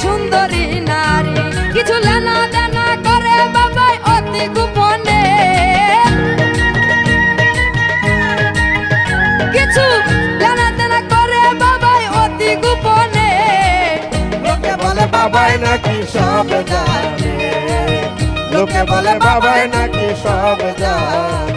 সুন্দরী নারী, কিছু লেনা দেনা করে বাবাই অতি গোপনে, কিছু লেনা দেনা করে বাবাই অতি গোপনে। লোকে বলে বাবাই নাকি সব জানে, লোকে বলে বাবাই নাকি সব জানে।